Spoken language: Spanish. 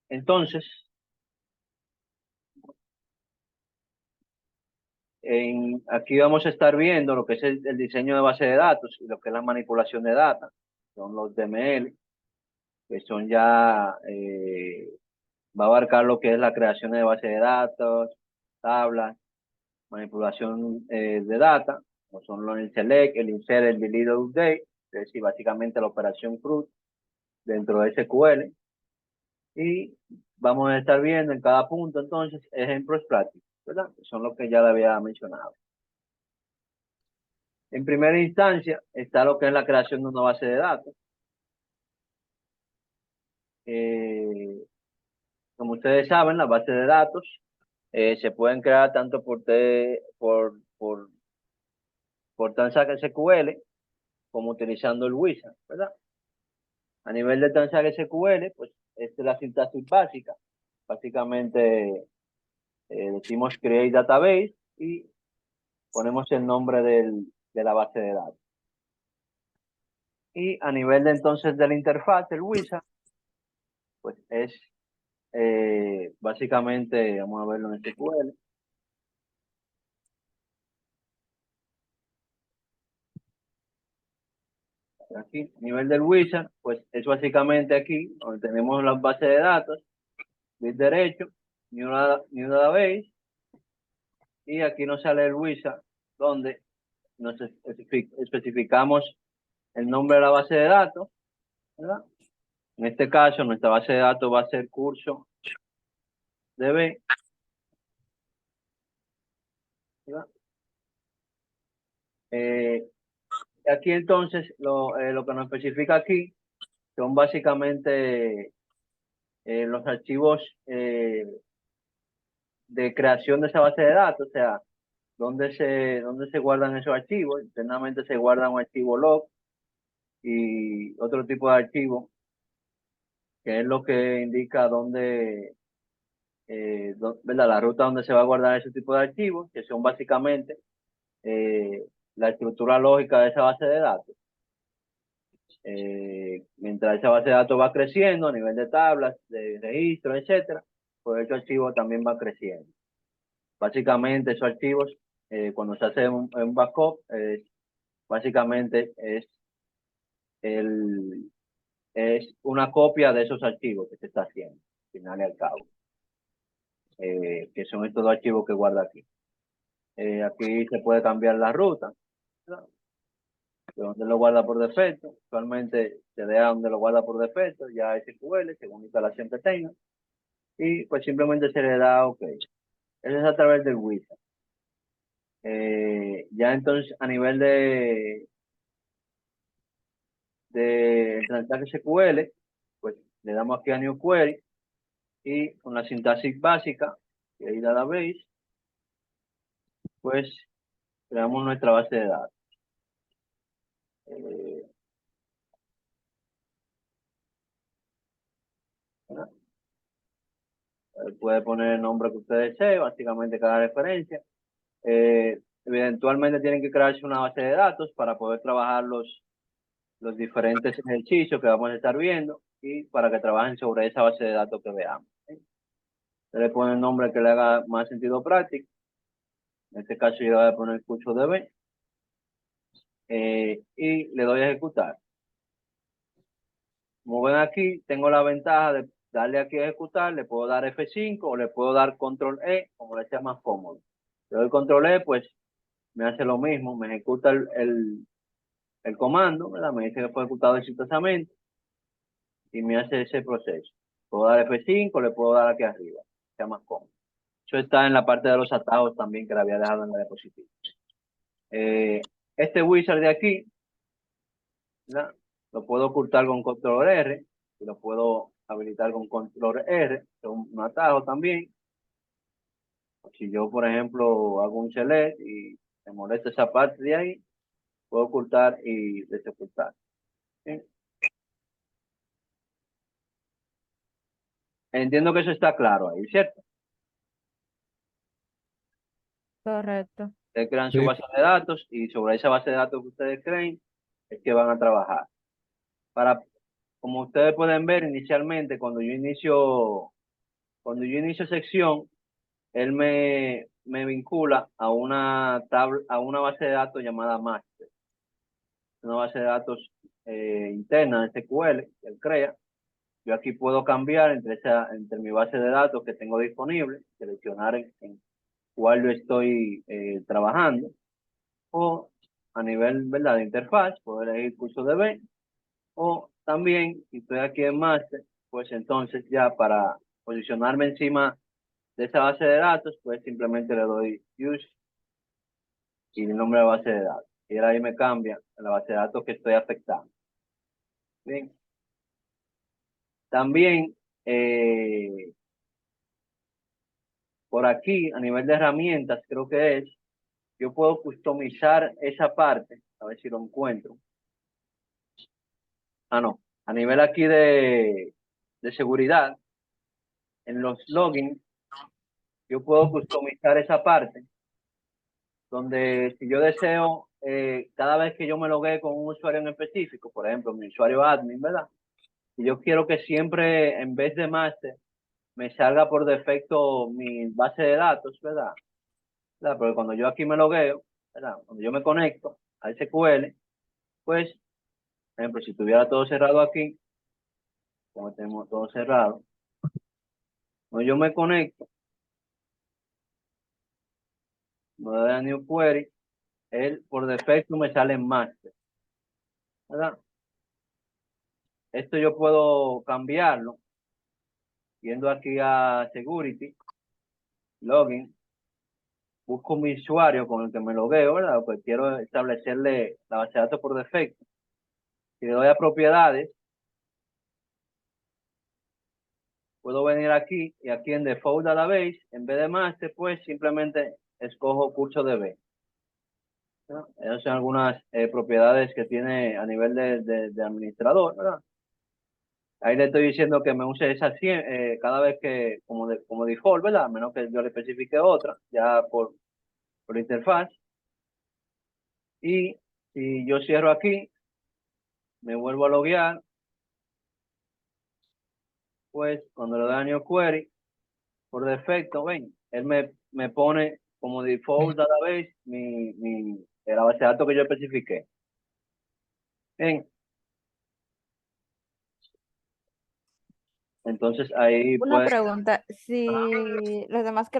Entonces, aquí vamos a estar viendo lo que es el diseño de base de datos y lo que es la manipulación de data. Son los DML, que son ya, va a abarcar lo que es la creación de base de datos, tablas, manipulación de data, como son los el select, el insert, el delete, el update, es decir, básicamente la operación CRUD dentro de SQL. Y vamos a estar viendo en cada punto, entonces, ejemplos prácticos, ¿verdad? Que son los que ya le había mencionado. En primera instancia está lo que es la creación de una base de datos. Eh, Como ustedes saben, las bases de datos se pueden crear tanto por Transact SQL como utilizando el Wizard, ¿verdad? A nivel de Transact SQL, pues esta es la sintaxis básica. Básicamente decimos create database y ponemos el nombre de la base de datos. Y a nivel de entonces de la interfaz, el Wizard, pues es básicamente, vamos a verlo en SQL. Aquí, a nivel del Wizard, pues es básicamente aquí, donde tenemos las bases de datos, clic derecho, new database, y aquí nos sale el Wizard, donde nos especificamos el nombre de la base de datos, ¿verdad? En este caso, nuestra base de datos va a ser curso DB, ¿verdad? Aquí entonces, lo que nos especifica aquí son básicamente los archivos de creación de esa base de datos, o sea, dónde se guardan esos archivos. Internamente se guarda un archivo log y otro tipo de archivo, que es lo que indica dónde, ¿verdad? La ruta donde se va a guardar ese tipo de archivos, que son básicamente eh, la estructura lógica de esa base de datos. Mientras esa base de datos va creciendo a nivel de tablas, de registro, etcétera, pues ese archivo también va creciendo. Básicamente esos archivos, cuando se hace un backup, básicamente el, es una copia de esos archivos que se está haciendo, al final y al cabo, que son estos dos archivos que guarda aquí. Aquí se puede cambiar la ruta, ¿verdad? De donde lo guarda por defecto. Actualmente se deja donde lo guarda por defecto, ya SQL, según la instalación que tenga, y pues simplemente se le da OK. Eso es a través del Wizard. Ya entonces a nivel de Transact SQL, pues le damos aquí a New Query y con la sintaxis básica, que es database, pues creamos nuestra base de datos. Eh, Puede poner el nombre que usted desee, básicamente cada referencia. Eventualmente tienen que crearse una base de datos para poder trabajar los diferentes ejercicios que vamos a estar viendo y para que trabajen sobre esa base de datos que veamos. Usted le pone el nombre que le haga más sentido práctico. En este caso yo le voy a poner curso DB y le doy a ejecutar. Como ven aquí, tengo la ventaja de darle aquí a ejecutar, le puedo dar F5 o le puedo dar control E, como le sea más cómodo. Le doy control E, pues me hace lo mismo, me ejecuta el comando, ¿verdad? Me dice que fue ejecutado exitosamente y me hace ese proceso. Puedo dar F5, le puedo dar aquí arriba, sea más cómodo. Eso está en la parte de los atajos también que le había dejado en la diapositiva. Este wizard de aquí, ¿verdad? Lo puedo ocultar con control R y lo puedo habilitar con control R, es un atajo también. Si yo, por ejemplo, hago un select y me molesta esa parte de ahí, puedo ocultar y desocultar. ¿Sí? Entiendo que eso está claro ahí, ¿cierto? Correcto. Ustedes crean su Sí, base de datos y sobre esa base de datos que ustedes creen es que van a trabajar. Para, como ustedes pueden ver inicialmente, cuando yo inicio Cuando yo inicio sección, él me vincula a una tabla, a una base de datos llamada master, una base de datos interna de SQL que él crea. Yo aquí puedo cambiar entre mi base de datos que tengo disponible, seleccionar en cuál yo estoy trabajando, o a nivel, ¿verdad?, de interfaz, puedo elegir curso de B, o también, si estoy aquí en master, pues entonces ya para posicionarme encima de esa base de datos, pues simplemente le doy use y el nombre de la base de datos. Y ahora ahí me cambia la base de datos que estoy afectando. Bien. También, por aquí, a nivel de herramientas, creo que es, yo puedo customizar esa parte, a ver si lo encuentro. Ah, no, a nivel aquí de seguridad, en los logins, yo puedo customizar esa parte, donde si yo deseo, cada vez que yo me loguee con un usuario en específico, por ejemplo, mi usuario admin, ¿verdad? Y yo quiero que siempre, en vez de master, me salga por defecto mi base de datos, ¿verdad? ¿Verdad? Porque cuando yo aquí me logueo, ¿verdad? Cuando yo me conecto a SQL, pues, por ejemplo, si tuviera todo cerrado aquí, como tenemos todo cerrado, cuando yo me conecto, me doy a New Query, él por defecto me sale en master, ¿verdad? Esto yo puedo cambiarlo yendo aquí a Security, Login, busco mi usuario con el que me logueo, ¿verdad? Pues quiero establecerle la base de datos por defecto. Si le doy a propiedades, puedo venir aquí y aquí en Default Database, en vez de master, pues simplemente escojo curso de B, ¿no? Esas son algunas propiedades que tiene a nivel de administrador, ¿verdad? Ahí le estoy diciendo que me use esa cada vez que, como default, ¿verdad? A menos que yo le especifique otra, ya por interfaz. Y si yo cierro aquí, me vuelvo a loguear, pues cuando le doy a New Query, por defecto, ven, él me pone como default database la base de datos que yo especifiqué. Bien, entonces ahí Una pues, pregunta, si los demás